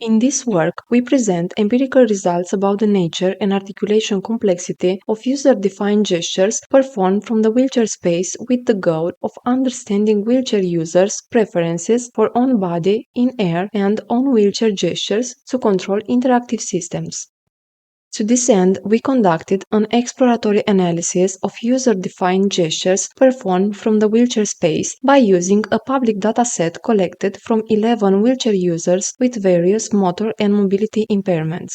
In this work, we present empirical results about the nature and articulation complexity of user-defined gestures performed from the wheelchair space with the goal of understanding wheelchair users' preferences for on-body, in-air, and on-wheelchair gestures to control interactive systems. To this end, we conducted an exploratory analysis of user-defined gestures performed from the wheelchair space by using a public dataset collected from 11 wheelchair users with various motor and mobility impairments.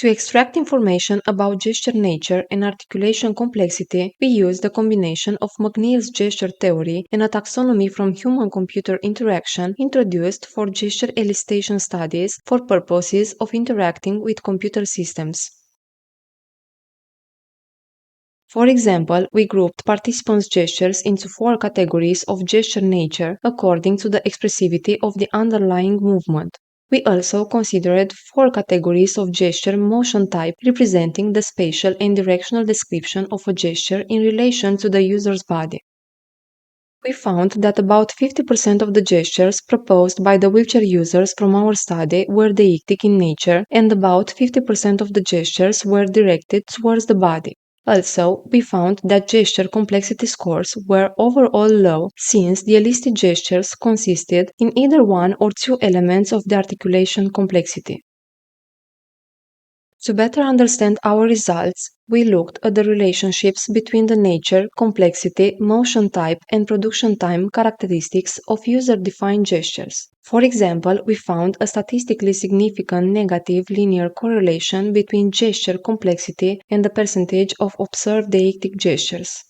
To extract information about gesture nature and articulation complexity, we used a combination of McNeil's gesture theory and a taxonomy from human-computer interaction introduced for gesture elicitation studies for purposes of interacting with computer systems. For example, we grouped participants' gestures into 4 categories of gesture nature according to the expressivity of the underlying movement. We also considered 4 categories of gesture motion type representing the spatial and directional description of a gesture in relation to the user's body. We found that about 50% of the gestures proposed by the wheelchair users from our study were deictic in nature, and about 50% of the gestures were directed towards the body. Also, we found that gesture complexity scores were overall low since the elicited gestures consisted in either one or two elements of the articulation complexity. To better understand our results, we looked at the relationships between the nature, complexity, motion type, and production time characteristics of user-defined gestures. For example, we found a statistically significant negative linear correlation between gesture complexity and the percentage of observed deictic gestures.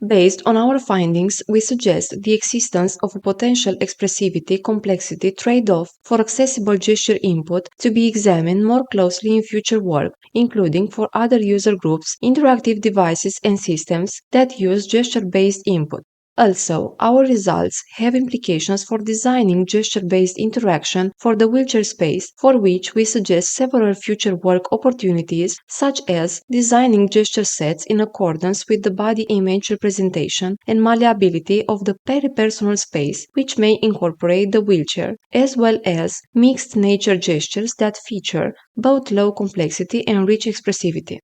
Based on our findings, we suggest the existence of a potential expressivity complexity trade-off for accessible gesture input to be examined more closely in future work, including for other user groups, interactive devices, and systems that use gesture-based input. Also, our results have implications for designing gesture-based interaction for the wheelchair space, for which we suggest several future work opportunities, such as designing gesture sets in accordance with the body image representation and malleability of the peripersonal space, which may incorporate the wheelchair, as well as mixed nature gestures that feature both low complexity and rich expressivity.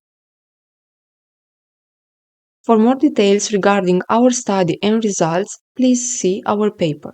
For more details regarding our study and results, please see our paper.